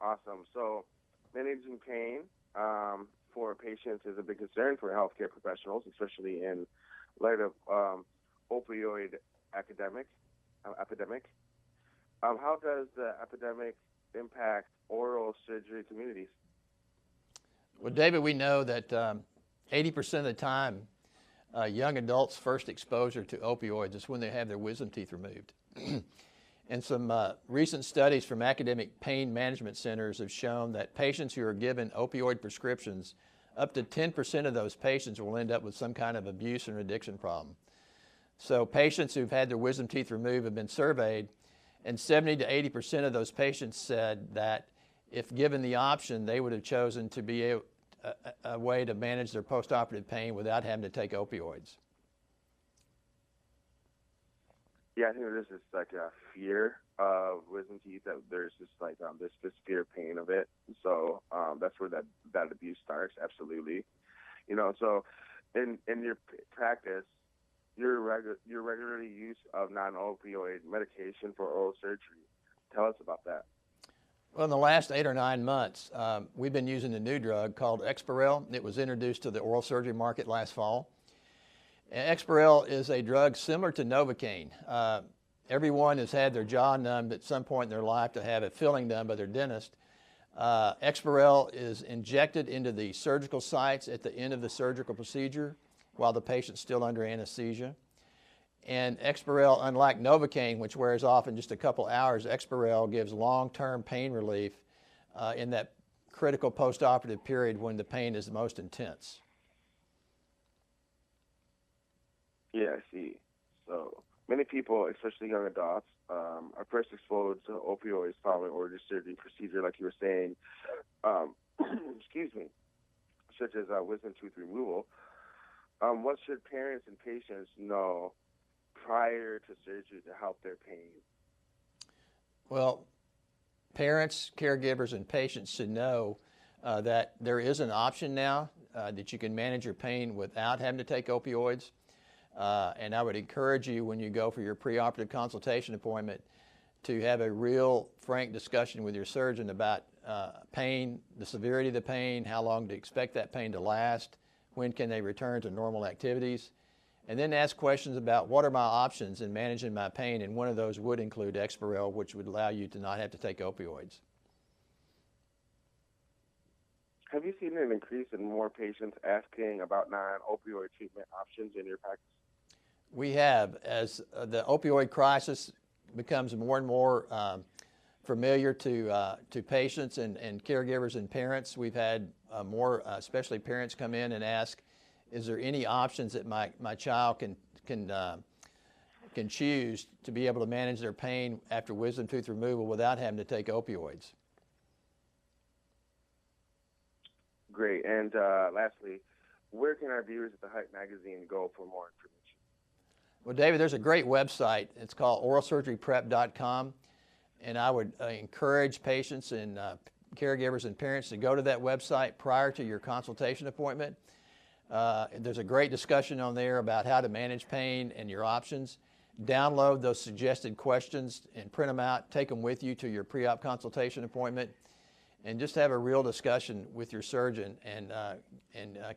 Awesome. So managing pain for patients is a big concern for healthcare professionals, especially in light of opioid epidemic. How does the epidemic impact oral surgery communities? Well, David, we know that 80% of the time, young adults' first exposure to opioids is when they have their wisdom teeth removed. And some recent studies from academic pain management centers have shown that patients who are given opioid prescriptions, up to 10% of those patients will end up with some kind of abuse and addiction problem. So patients who've had their wisdom teeth removed have been surveyed, and 70 to 80% of those patients said that if given the option, they would have chosen to be a way to manage their postoperative pain without having to take opioids. Yeah, I think there's just like a fear of wisdom teeth, that there's just like this fear of pain of it. So that's where that abuse starts. Absolutely. So in your practice, your regular use of non-opioid medication for oral surgery. Tell us about that. Well, in the last 8 or 9 months, we've been using a new drug called Exparel. It was introduced to the oral surgery market last fall. Exparel is a drug similar to Novocaine. Everyone has had their jaw numbed at some point in their life to have a filling done by their dentist. Exparel is injected into the surgical sites at the end of the surgical procedure while the patient's still under anesthesia. And Exparel, unlike Novocaine, which wears off in just a couple hours, Exparel gives long-term pain relief in that critical postoperative period when the pain is the most intense. Yeah, I see. So many people, especially young adults, are first exposed to opioids following oral surgery procedure, like you were saying, excuse me, such as wisdom tooth removal. What should parents and patients know prior to surgery to help their pain? Well, parents, caregivers, and patients should know that there is an option now that you can manage your pain without having to take opioids. And I would encourage you, when you go for your preoperative consultation appointment, to have a real frank discussion with your surgeon about pain, the severity of the pain, how long to expect that pain to last, when can they return to normal activities, and then ask questions about what are my options in managing my pain, and one of those would include Exparel, which would allow you to not have to take opioids. Have you seen an increase in more patients asking about non-opioid treatment options in your practice? We have. As the opioid crisis becomes more and more familiar to patients and caregivers and parents, we've had more, especially parents, come in and ask, is there any options that my child can choose to be able to manage their pain after wisdom tooth removal without having to take opioids? Great. And lastly, where can our viewers at the Hype Magazine go for more information? Well, David, there's a great website. It's called oralsurgeryprep.com, and I would encourage patients and caregivers and parents to go to that website prior to your consultation appointment. There's a great discussion on there about how to manage pain and your options. Download those suggested questions and print them out. Take them with you to your pre-op consultation appointment, and just have a real discussion with your surgeon and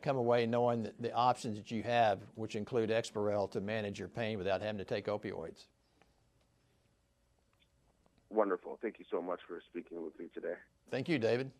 come away knowing the options that you have, which include Exparel, to manage your pain without having to take opioids. Wonderful. Thank you so much for speaking with me today. Thank you, David.